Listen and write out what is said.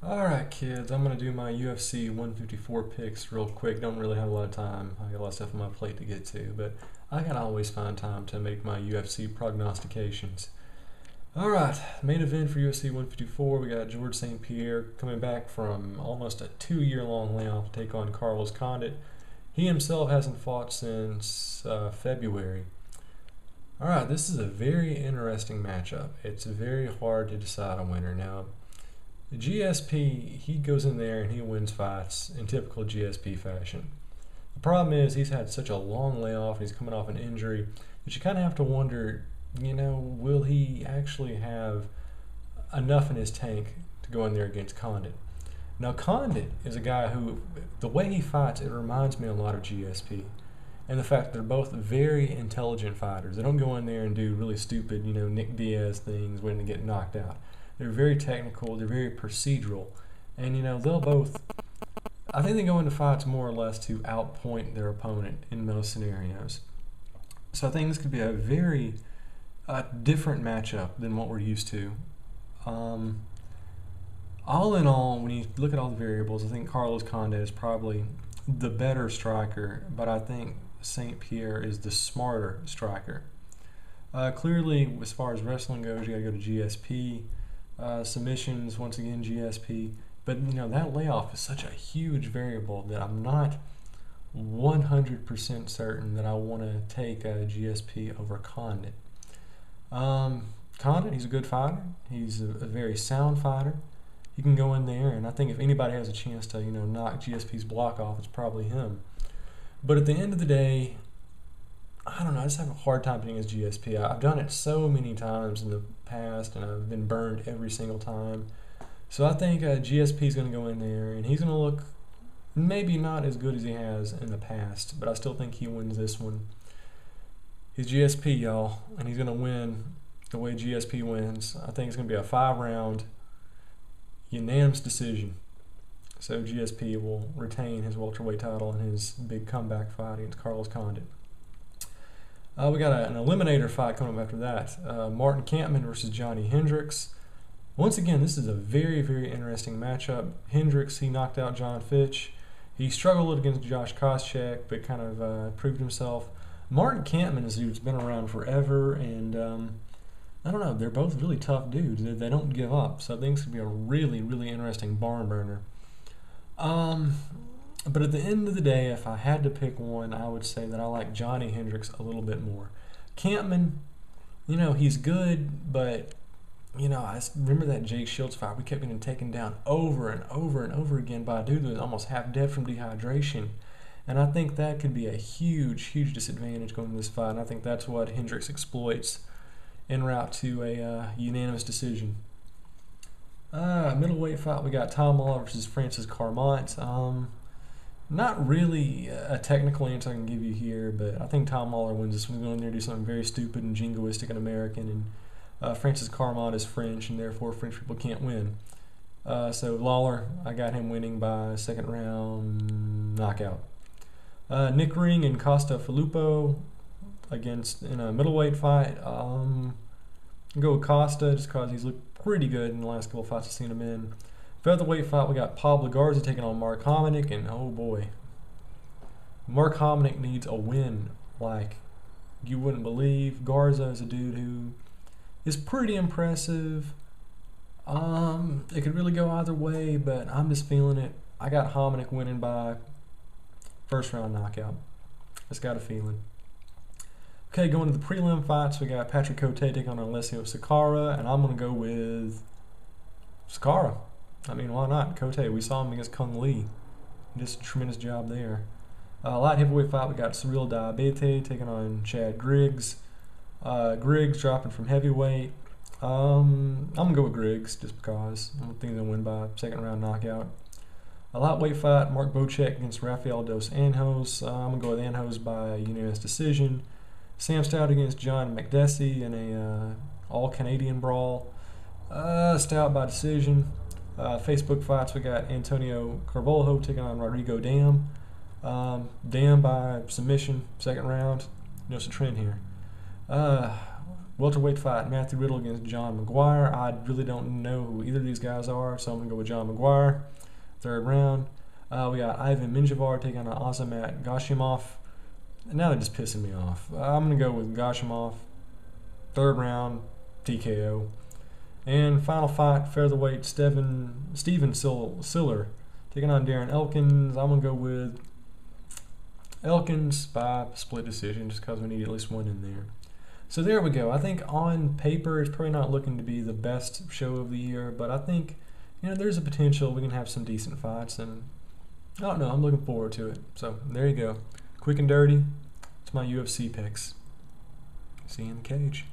Alright kids, I'm going to do my UFC 154 picks real quick. Don't really have a lot of time. I got a lot of stuff on my plate to get to, but I can always find time to make my UFC prognostications. Alright, main event for UFC 154, we got George St-Pierre coming back from almost a 2-year-long layoff to take on Carlos Condit. He himself hasn't fought since February. Alright, this is a very interesting matchup. It's very hard to decide a winner. Now, GSP, he goes in there and he wins fights in typical GSP fashion. The problem is he's had such a long layoff and he's coming off an injury that you kind of have to wonder, will he actually have enough in his tank to go in there against Condit? Now, Condit is a guy who, the way he fights, it reminds me a lot of GSP. And the fact that they're both very intelligent fighters. They don't go in there and do really stupid, Nick Diaz things when they get knocked out. They're very technical, they're very procedural. And, they'll both, I think they go into fights more or less to outpoint their opponent in most scenarios. So I think this could be a very different matchup than what we're used to. All in all, when you look at all the variables, I think Carlos Condit is probably the better striker, but I think St-Pierre is the smarter striker. Clearly, as far as wrestling goes, you got to go to GSP. Submissions, once again, GSP. But, that layoff is such a huge variable that I'm not 100% certain that I want to take GSP over Condit. Condit, he's a good fighter. He's a very sound fighter. He can go in there, and I think if anybody has a chance to, knock GSP's block off, it's probably him. But at the end of the day, I don't know, I just have a hard time picking against GSP. I've done it so many times in the past, and I've been burned every single time. So I think GSP is going to go in there, and he's going to look maybe not as good as he has in the past, but I still think he wins this one. He's GSP, y'all, and he's going to win the way GSP wins. I think it's going to be a 5-round unanimous decision. So GSP will retain his welterweight title in his big comeback fight against Carlos Condit. We got an eliminator fight coming up after that. Martin Kampmann versus Johnny Hendricks. Once again, this is a very, very interesting matchup. Hendricks, he knocked out John Fitch. He struggled against Josh Koscheck, but kind of proved himself. Martin Kampmann is a dude who's been around forever, and I don't know, they're both really tough dudes. They don't give up, so I think it's going to be a really, really interesting barn burner. But at the end of the day, if I had to pick one, I would say that I like Johnny Hendricks a little bit more. Kampmann, he's good, but, I remember that Jake Shields fight. We kept getting taken down over and over and over again by a dude that was almost half dead from dehydration. And I think that could be a huge, huge disadvantage going into this fight. And I think that's what Hendricks exploits en route to a unanimous decision. Middleweight fight, we got Tom Lawler versus Francis Carmont. Not really a technical answer I can give you here, but I think Tom Lawler wins this one. He's going in there and do something very stupid and jingoistic and American, and Francis Carmont is French, and therefore French people can't win. So Lawler, I got him winning by second round knockout. Nick Ring and Costa Filippo in a middleweight fight. I'll go with Costa just because he's looked pretty good in the last couple of fights I've seen him in. Featherweight fight, we got Pablo Garza taking on Mark Hominick, and oh boy, Mark Hominick needs a win like you wouldn't believe. Garza is a dude who is pretty impressive. It could really go either way, but I'm just feeling it. I got Hominick winning by first round knockout. Just got a feeling. Okay, going to the prelim fights, we got Patrick Cote taking on Alessio Sakara, and I'm going to go with Sakara. I mean, why not? Cote, we saw him against Kung Lee. He did a tremendous job there. Light heavyweight fight, we got Cyril Diabete taking on Chad Griggs. Griggs dropping from heavyweight. I'm going to go with Griggs just because I think they'll win by second round knockout. A lightweight fight, Mark Bocek against Rafael dos Anjos. I'm going to go with Anjos by unanimous decision. Sam Stout against John McDessie in a all-Canadian brawl. Stout by decision. Facebook fights, we got Antonio Carvalho taking on Rodrigo Dam. Dam by submission, second round. Notice a trend here. Welterweight fight, Matthew Riddle against John McGuire. I really don't know who either of these guys are, so I'm going to go with John McGuire. Third round. We got Ivan Minjavar taking on Azamat Gashimov. Now they're just pissing me off. I'm going to go with Gashimov. Third round, TKO. And final fight, featherweight, Steven Siller taking on Darren Elkins. I'm going to go with Elkins by split decision just because we need at least one in there. So there we go. I think on paper it's probably not looking to be the best show of the year, but I think there's a potential we can have some decent fights, and I don't know, I'm looking forward to it. So there you go. Quick and dirty. It's my UFC picks. See you in the cage.